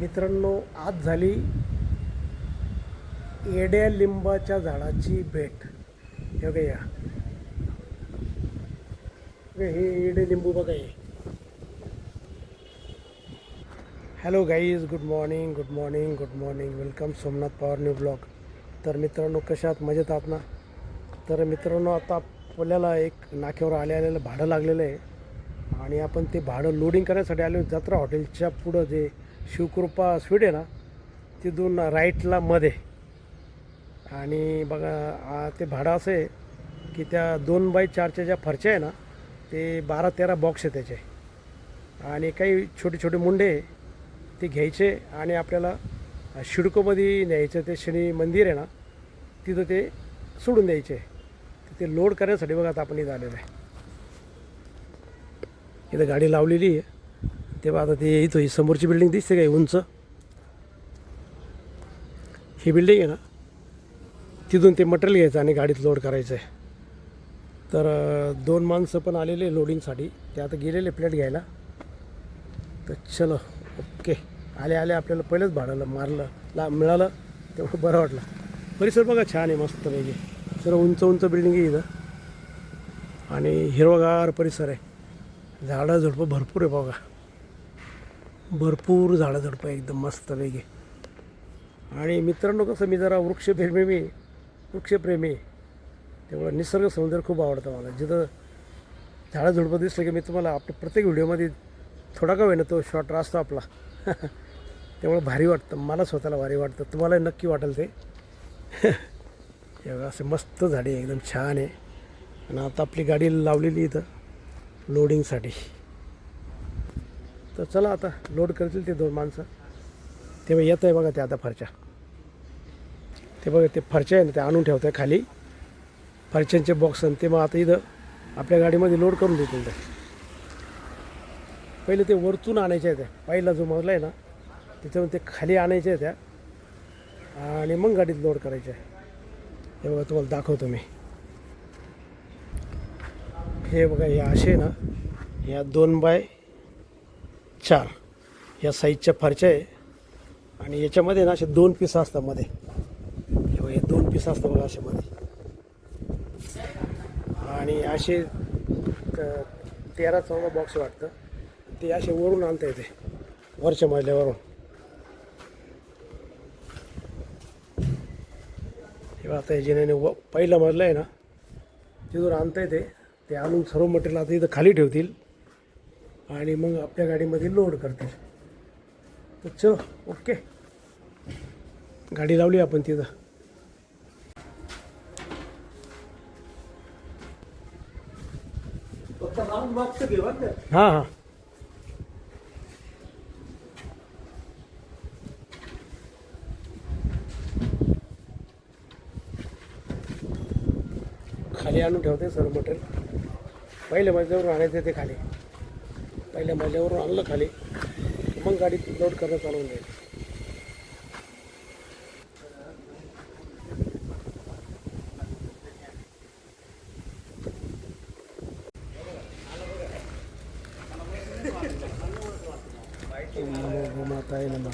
मित्रांनो, आज झाली येड्या लिंबाच्या झाडाची भेट. हे बघा, या हे येडे लिंबू बघा. हे hello guys, good morning good morning good morning. Welcome Somnath Pawar new blog. तर मित्रांनो, कशा आहात? मजेत आहात ना? तर मित्रांनो, आता आपल्याला एक नाक्यावर आलेलं भाडं लागलेलं आहे आणि आपण ते भाडं लोडिंग करण्यासाठी आलो. जत्रा हॉटेलच्या पुढं जे शिवकृपा स्वीट आहे ना, तिथून राईटला मध्ये. आणि बघा, ते भाडं असं आहे की त्या 2x4च्या ज्या फरच्या आहे ना, ते 12-13 बॉक्स आहे त्याचे. आणि काही छोटे छोटे मुंडे ते घ्यायचे आणि आपल्याला शिडकोमध्ये न्यायचं. ते शनी मंदिर आहे ना, तिथं ते सोडून द्यायचे. ते लोड करण्यासाठी बघा आता आपण इथं आलेलं आहे. इथं गाडी लावलेली आहे. तेव्हा आता ते इथं ही समोरची बिल्डिंग दिसते काय उंच, ही बिल्डिंग आहे ना, तिथून ते मटेरियल घ्यायचं आणि गाडीत लोड करायचं आहे. तर 2 माणसं पण आलेले लोडिंगसाठी. ते आता गेलेले प्लेट घ्यायला. तर चलो, ओके. आले आपल्याला पहिलंच भाडं मिळालं, तेवढं बरं वाटलं. परिसर बघा, छान आहे, मस्त पैकी. सर्व उंच बिल्डिंग आहे इथं आणि हिरवगार परिसर आहे. झाडं झुडपं भरपूर आहे बघा, भरपूर झाडं झुडपं एकदम मस्त पैकी. आणि मित्रांनो, कसं मी जरा वृक्षप्रेमी त्यामुळं निसर्ग सौंदर्य खूप आवडतं मला. जिथं झाडं झुडपं दिसलं की मी तुम्हाला आपल्या प्रत्येक व्हिडिओमध्ये थोडा का होईना तो शॉर्ट असतो आपला. त्यामुळं भारी वाटतं, मला स्वतःला भारी वाटतं. तुम्हाला नक्की वाटेल ते. एवढं असं मस्त झाडे एकदम छान आहे. आणि आता आपली गाडी लावलेली इथं लोडिंगसाठी. तर चला, आता लोड करतील ते 2 माणसं. तेव्हा येत आहे बघा ते आता फरच्या. ते बघा, ते फरच्या आहे ना, ते आणून ठेवत आहे खाली फरच्यांचे बॉक्स. आणि ते मग आता इथं आपल्या गाडीमध्ये लोड करून देतील. ते पहिले ते वरतून आणायच्या आहेत. पहिला जो मजला आहे ना, त्याच्यावरून ते खाली आणायच्या आहेत त्या आणि मग गाडीत लोड करायचे आहे. हे बघा, तुम्हाला दाखवतो मी. हे बघा, हे असे ना, ह्या 2x4 ह्या साईजच्या फरच्या आहे. आणि याच्यामध्ये ना असे 2 पीस असतात मध्ये. हे बघा, हे 2 पीस असतात बघा असे मध्ये. आणि असे 13-14 बॉक्स वाटतं. ते असे वरून आणता येते, वरच्या मजल्यावरून. तेव्हा आता जिने पहिला मजला आहे ना, तिथून आणता येते. ते आणून सर्व मटेरियल आता इथं खाली ठेवतील आणि मग आपल्या गाडीमध्ये लोड करतील. तर चलो, ओके. गाडी लावली आपण तिथं. हां हां. खाली आणून ठेवते सर्व मटेरियल. पहिल्या मजल्यावरून आणायचं ते खाली. पहिल्या मजल्यावरून आणलं खाली, मग गाडीत लोड करणं चालू होऊन जाईल. माता आहे ना.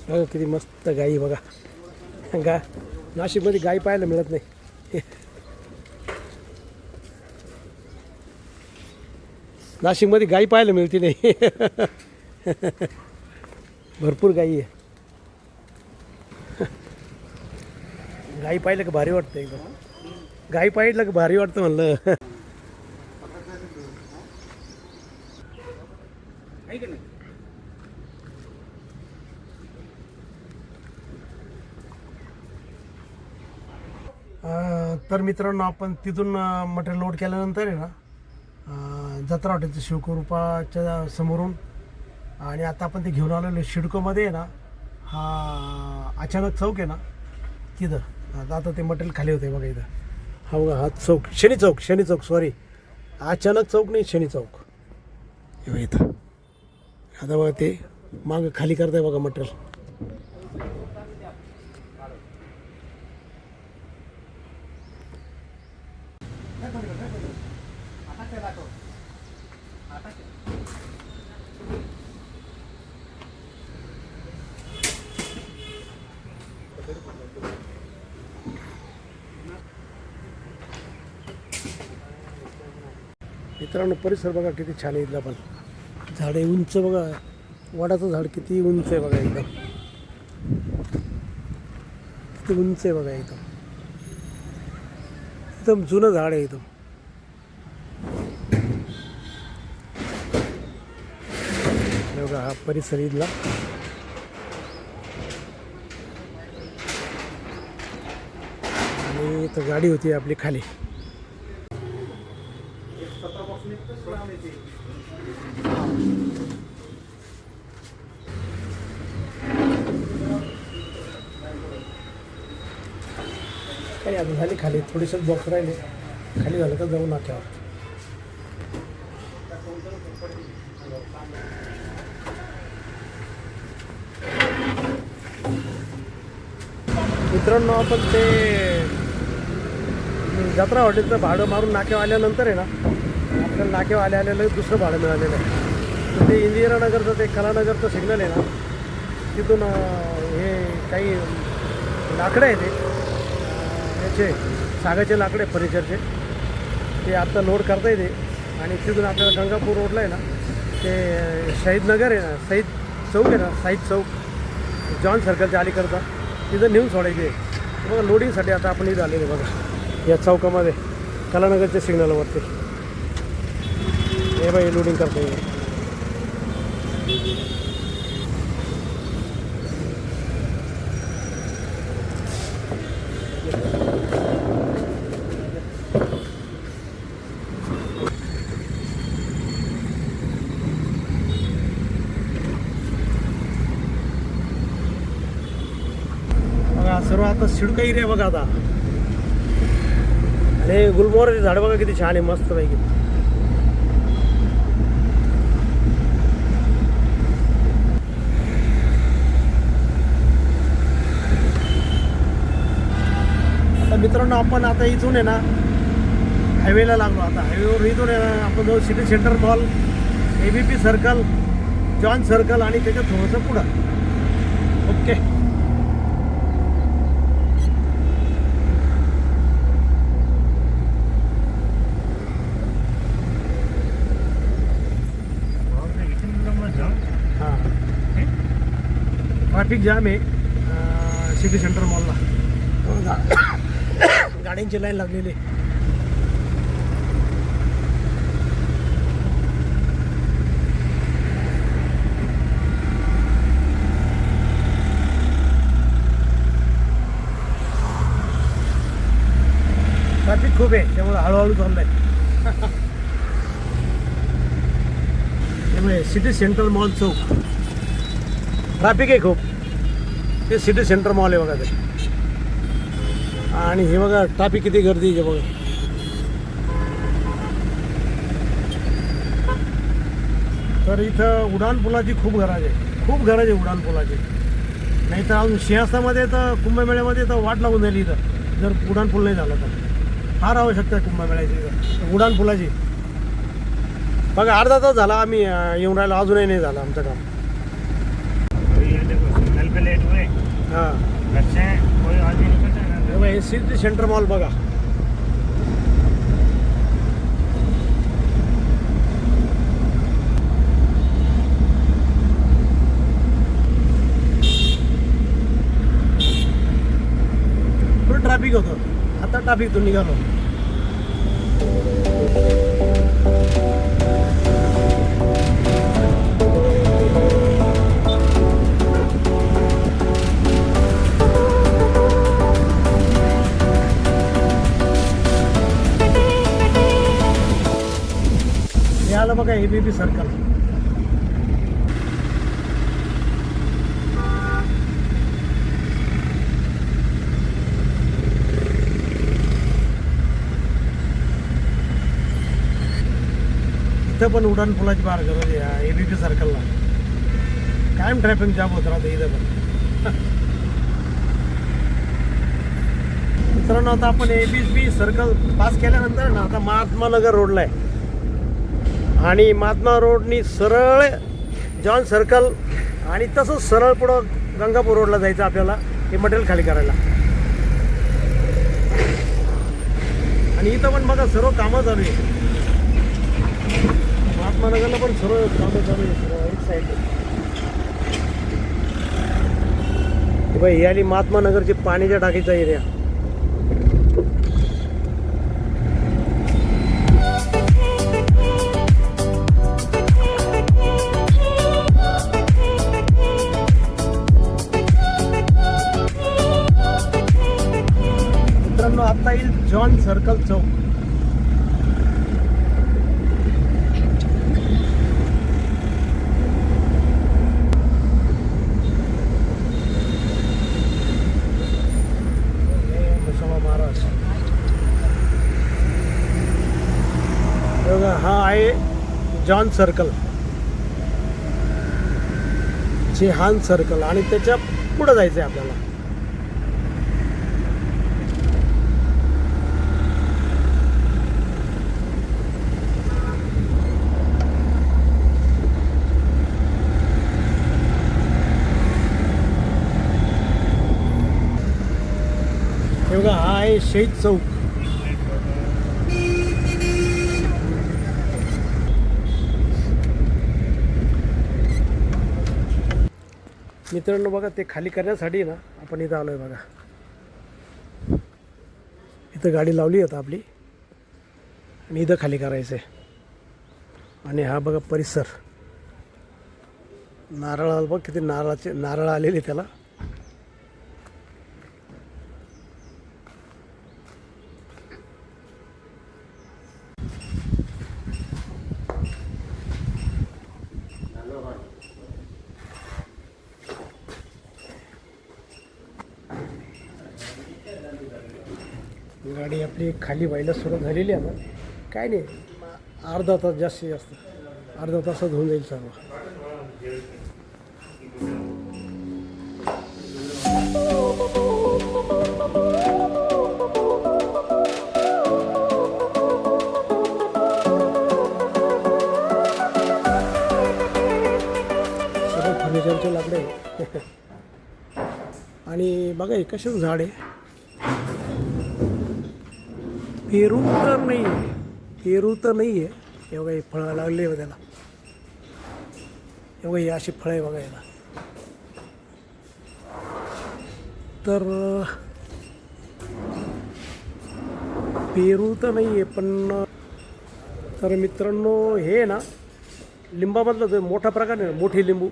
बघा किती मस्त गाई बघा. नाशिकमध्ये गाई पाहायला मिळत नाही. नाशिकमध्ये गाई पाहायला मिळते नाही. भरपूर गाई आहे. गाई पाहिलं का भारी वाटतं एकदम. गाई पाहिलं का भारी वाटतं म्हणलं. तर मित्रांनो, आपण तिथून मटेरियल लोड केल्यानंतर आहे ना, जत्रा हॉटेलचं शिवकृपाच्या समोरून. आणि आता आपण ते घेऊन आलेलो शिडकोमध्ये आहे ना, हा अचानक चौक आहे ना, तिथं आता ते मटेरियल खाली होते बघा इथं. हा बघा, हा चौक, शनी चौक सॉरी, अचानक चौक नाही, शनी चौक. हे इथं आता बघा ते मागं खाली करताय बघा मटेरियल. मित्रांनो परिसर बघा किती छान आहे इथला पण. झाडे उंच बघा, वडाचं झाड किती उंच आहे बघा एकदम, किती उंच आहे बघा एकदम. एकदम जुनं झाड आहे एकदम. हे बघा हा परिसर इथला. आणि इथं गाडी होती आपली खाली. काही आता झाली खाली, थोडेसे बॉक्स राहिले, खाली झालं तर जाऊ नाक्यावर. मित्रांनो आपण ते जत्रा हॉटेलचं भाडं मारून नाक्यावर आल्यानंतर आहे ना, आपल्याला नाक्यावर आलेलं दुसरं भाडं मिळालेलं आहे. तर ते इंदिरानगरचं ते कलानगरचं सिग्नल आहे ना, तिथून हे काही लाकडं आहे ते याचे सागाचे लाकडे फर्निचरचे, ते आत्ता लोड करता येते. आणि तिथून आपल्याला गंगापूर रोडला आहे ना, ते शहीदनगर आहे ना, शहीद चौक आहे ना, शहीद चौक जॉन सर्कलच्या अलीकडचा, तिथं नेऊन सोडायचे बघा. लोडिंगसाठी आता आपण इथं आलेले बघा या चौकामध्ये कलानगरच्या सिग्नलवरती. हे बाई लोडिंग करता येईल. सर्व आता सिडका एरिया बघा आता. आणि गुलमोहराचे झाड बघा किती छान आहे, मस्त पैकी. आता मित्रांनो आपण आता इथून आहे ना हायवेला लागलो. आता हायवेवर इथून आहे ना आपण जाऊ city centre mall, ABP circle, John circle आणि त्याच्यात थोडंसं पुढं. ओके. ट्रॅफिक जाम आहे सिटी सेंटर मॉलला. गाड्यांची लाईन लागलेली. ट्रॅफिक खूप आहे त्यामुळे हळूहळू चाललंय. त्यामुळे सिटी सेंटर मॉल चौक ट्रॅफिक आहे खूप. ते सिटी सेंटर मॉल आहे बघा ते. आणि हे बघा ट्रॅफिक किती गर्दी आहे बघा. तर इथं उड्डाणपुलाची खूप गरज आहे, खूप गरज आहे उड्डाणपुलाची. नाही तर अजून सिंहस्थामध्ये तर कुंभमेळ्यामध्ये तर वाट लागून झाली इथं, जर उड्डाणपूल नाही झालं तर. फार आवश्यकता आहे कुंभमेळ्याची इथं उड्डाणपुलाची. बघा अर्धा तास झाला आम्ही येऊन राहिलो, अजूनही नाही झालं आमचं काम. हाँ कोई आदमी निकलता है ना. सिटी सेंटर मॉल बघा. फुल ट्रॅफिक होतं. आता ट्रॅफिकतून निघालो. आलं बघा ABP सर्कल. इथं पण उड्डाणपुलाची फार गरज आहे ABP सर्कलला. कायम ट्रॅफिक जाम होत राहतं इथं पण. मित्रांनो आता आपण ABB सर्कल पास केल्यानंतर ना आता महात्मा नगर रोडला आहे आणि महात्मा रोडनी सरळ जॉन सर्कल आणि तसंच सरळ पुढं गंगापूर रोडला जायचं आपल्याला हे मटेरियल खाली करायला. आणि इथं पण बघा सर्व कामं चालू आहे. महात्मा नगरला पण सर्व कामं चालू आहे सर्व एक साईड. बाई ही आली महात्मा नगरची पाण्याच्या टाकीचा एरिया. मित्रांनो आता येईल जॉन सर्कल चौक. हा आहे जॉन सर्कल, जेहान सर्कल आणि त्याच्या पुढे जायचं आहे आपल्याला. हे बघा हा आहे शहीद चौक. मित्रांनो बघा ते खाली करण्यासाठी ना आपण इथं आलो आहे बघा. इथं गाडी लावली होती आपली आणि इथं खाली करायचं आहे. आणि हा बघा परिसर, नारळ बघ किती नारळ आलेले त्याला. गाडी आपली खाली व्हायला सुरुवात झालेली आहे ना. काय नाही, अर्धा तास जास्तीत जास्त अर्धा तासात होऊन जाईल सर्व. सर्व फर्निचरचे लाकडे. आणि बघा हे कशाचं झाड आहे. पेरू तर नाही आहे, पेरू तर नाही आहे. हे बघा हे फळं लागले आहे त्याला. हे बघा ही अशी फळं आहे बघा याला. तर पेरू तर नाही आहे पण. तर मित्रांनो हे ना लिंबामधलं जो मोठा प्रकार आहे ना, मोठी लिंबू,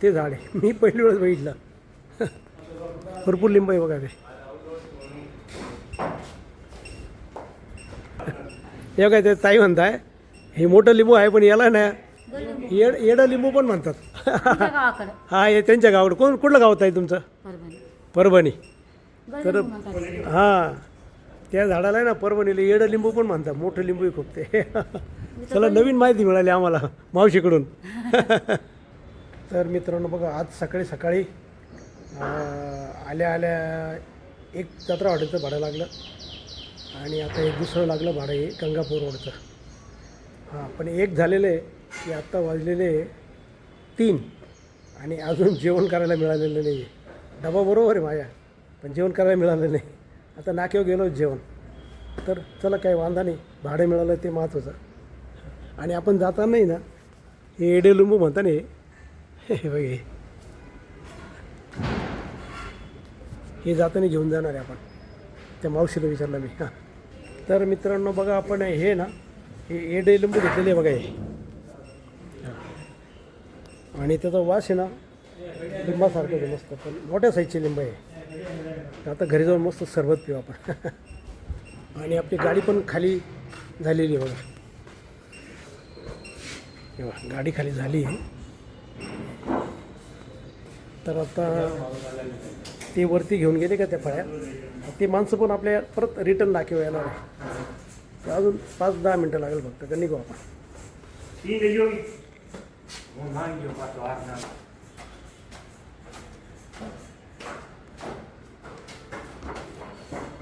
ते झाड आहे. मी पहिली वेळेस बघितलं. भरपूर लिंब आहे बघा ते. हे काय ते ताई म्हणताय हे मोठं लिंबू आहे पण याला ना येडं लिंबू पण म्हणतात. हा हे त्यांच्या गावाकडे. कुठलं गावात आहे तुमचं? परभणी. तर हां त्या झाडाला आहे ना परभणीला येडं लिंबू पण म्हणतात. मोठं लिंबू खूप ते. चला नवीन माहिती मिळाली आम्हाला मावशीकडून. तर मित्रांनो बघा आज सकाळी सकाळी आल्या एक जत्रा हॉटेलचं भाडं लागलं आणि आता एक दुसरं लागलं भाडं हे गंगापूर रोडचं. हां पण एक झालेलं आहे की आत्ता वाजलेले 3 आणि अजून जेवण करायला मिळालेलं नाही आहे. डबा बरोबर आहे माझ्या पण जेवण करायला मिळालं नाही. आता नाक्यावर गेलो जेवण. तर चला काही वांधा नाही, भाडं मिळालं ते महत्त्वाचं. आणि आपण जातानाही ना हे एडे लिंबू म्हणता नाही हे बघे हे जाताना घेऊन जाणार आहे आपण. त्या मावशीला विचारलं मी. हां तर मित्रांनो बघा आपण हे ना हे एडे लिंबू घेतलेले आहे बघा हे. आणि त्याचा वास आहे ना लिंबासारखं आहे मस्त, पण मोठ्या साईजचे लिंब आहे. आता घरी जाऊन मस्त सरबत पिऊ आपण. आणि आपली गाडी पण खाली झालेली आहे बघा. तेव्हा गाडी खाली झाली आहे. तर आता ते वरती घेऊन गेले का त्या फळ्या, ते माणसं पण आपल्या परत रिटर्न नाकेवर येणार आहे. तर अजून 5-10 मिनटं लागेल फक्त. का निघू आपण.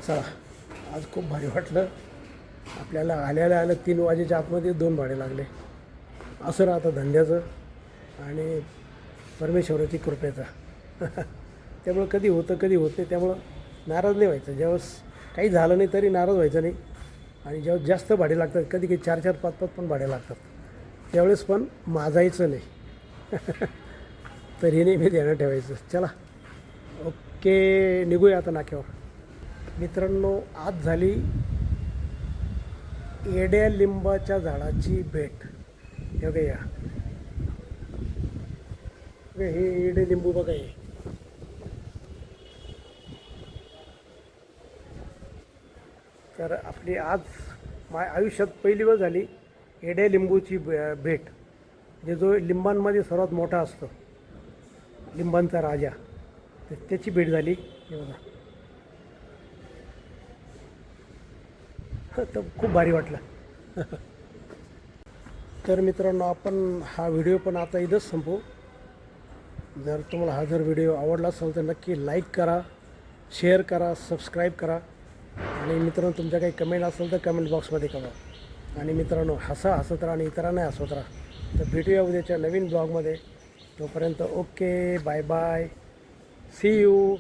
चला, आज खूप भारी वाटलं. आपल्याला आल्या 3 वाजेच्या आतमध्ये 2 भाडे लागले. असं राहतं धंद्याचं आणि परमेश्वराची कृपेचा. त्यामुळं कधी होतं कधी होत नाही. त्यामुळं नाराज नाही व्हायचं. ज्यावेळेस काही झालं नाही तरी नाराज व्हायचं नाही. आणि ज्यावेळेस जास्त भाडे लागतात, कधी कधी 4-4, 5-5 पण भाडे लागतात, त्यावेळेस पण माजायचं नाही. तर हे नेहमी ध्यानात ठेवायचं. चला, ओके, निघूया आता नाक्यावर. मित्रांनो, आज झाली येड्या लिंबाच्या झाडाची भेट. हे बघा, या हे येडे लिंबू बघा. हे तर आपली आज आयुष्यात पहिली वेळ झाली येड्या लिंबूची भेट. म्हणजे जो लिंबांमध्ये सर्वात मोठा असतो, लिंबांचा राजा, तर त्याची भेट झाली. हे बघा, तर खूप भारी वाटलं. तर मित्रांनो, आपण हा व्हिडिओ पण आता इथंच संपवू. जर तुम्हाला हा व्हिडिओ आवडला असेल तर नक्की लाईक करा, शेअर करा, सबस्क्राईब करा. आणि मित्रांनो, तुमच्या काही कमेंट असेल तर कमेंट बॉक्समध्ये करा. आणि मित्रांनो, हसत राहा आणि इतरांनाही हसवत राहा. तर भेटूया उद्याच्या नवीन ब्लॉगमध्ये. तोपर्यंत okay, bye bye, see you.